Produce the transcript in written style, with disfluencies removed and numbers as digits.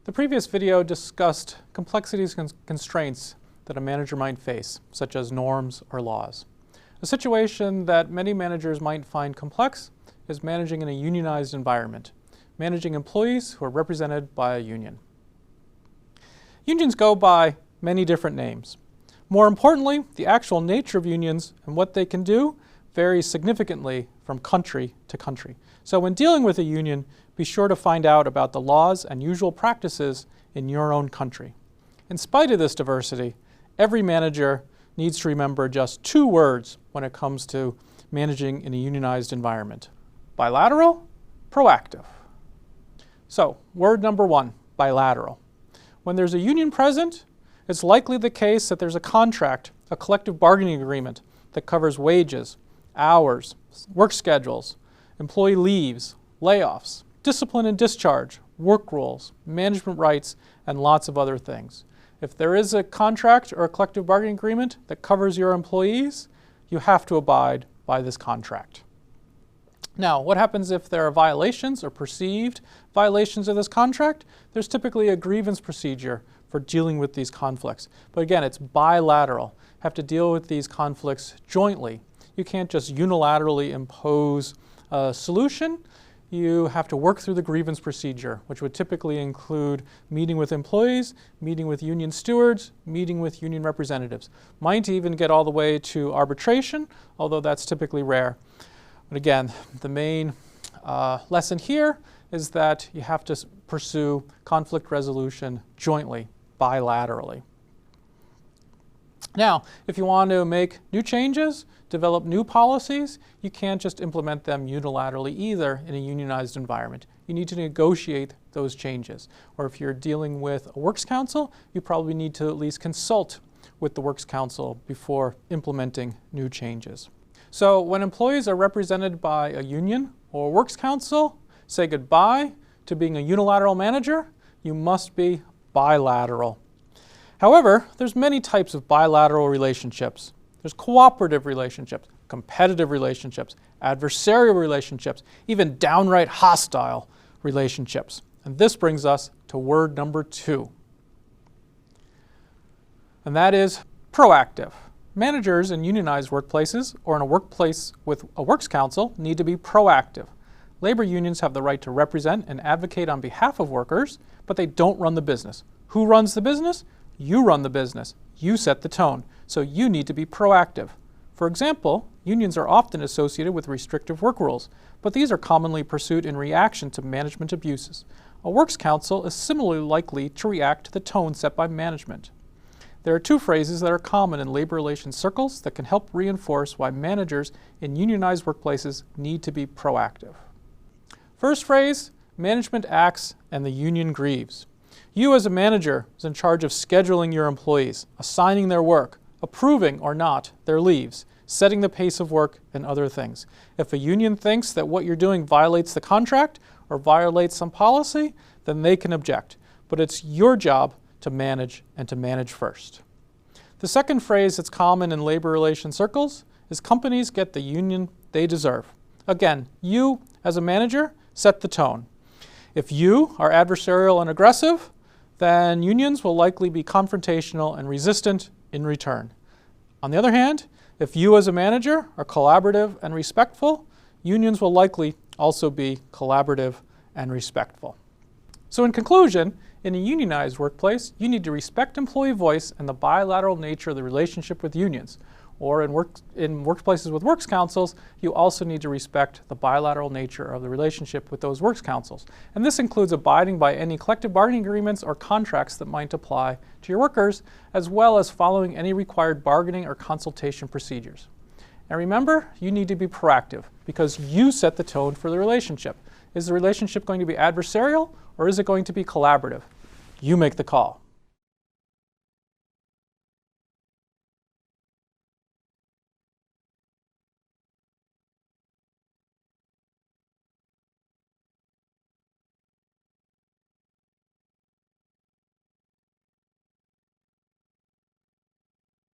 The previous video discussed complexities and constraints that a manager might face, such as norms or laws. A situation that many managers might find complex is managing in a unionized environment, managing employees who are represented by a union. Unions go by many different names. More importantly, the actual nature of unions and what they can do varies significantly from country to country. So when dealing with a union, be sure to find out about the laws and usual practices in your own country. In spite of this diversity, every manager needs to remember just two words when it comes to managing in a unionized environment: bilateral, proactive. So, word number one, bilateral. When there's a union present, it's likely the case that there's a contract, a collective bargaining agreement that covers wages, hours, work schedules, employee leaves, layoffs, discipline and discharge, work rules, management rights, and lots of other things. If there is a contract or a collective bargaining agreement that covers your employees, you have to abide by this contract. Now, what happens if there are violations or perceived violations of this contract? There's typically a grievance procedure for dealing with these conflicts. But again, it's bilateral. You have to deal with these conflicts jointly. You can't just unilaterally impose a solution. You have to work through the grievance procedure, which would typically include meeting with employees, meeting with union stewards, meeting with union representatives. Might even get all the way to arbitration, although that's typically rare. But again, the main lesson here is that you have to pursue conflict resolution jointly, bilaterally. Now, if you want to make new changes, develop new policies, you can't just implement them unilaterally either in a unionized environment. You need to negotiate those changes. Or if you're dealing with a works council, you probably need to at least consult with the works council before implementing new changes. So when employees are represented by a union or a works council, say goodbye to being a unilateral manager. You must be bilateral. However, there's many types of bilateral relationships. There's cooperative relationships, competitive relationships, adversarial relationships, even downright hostile relationships. And this brings us to word number two. And that is proactive. Managers in unionized workplaces or in a workplace with a works council need to be proactive. Labor unions have the right to represent and advocate on behalf of workers, but they don't run the business. Who runs the business? You run the business. You set the tone. So you need to be proactive. For example, unions are often associated with restrictive work rules, but these are commonly pursued in reaction to management abuses. A works council is similarly likely to react to the tone set by management. There are two phrases that are common in labor relations circles that can help reinforce why managers in unionized workplaces need to be proactive. First phrase, management acts and the union grieves. You as a manager is in charge of scheduling your employees, assigning their work, approving or not their leaves, setting the pace of work, and other things. If a union thinks that what you're doing violates the contract or violates some policy, then they can object. But it's your job to manage and to manage first. The second phrase that's common in labor relations circles is companies get the union they deserve. Again, you as a manager set the tone. If you are adversarial and aggressive, then unions will likely be confrontational and resistant in return. On the other hand, if you as a manager are collaborative and respectful, unions will likely also be collaborative and respectful. So in conclusion, in a unionized workplace, you need to respect employee voice and the bilateral nature of the relationship with unions. Or in workplaces with works councils, you also need to respect the bilateral nature of the relationship with those works councils. And this includes abiding by any collective bargaining agreements or contracts that might apply to your workers, as well as following any required bargaining or consultation procedures. And remember, you need to be proactive because you set the tone for the relationship. Is the relationship going to be adversarial or is it going to be collaborative? You make the call.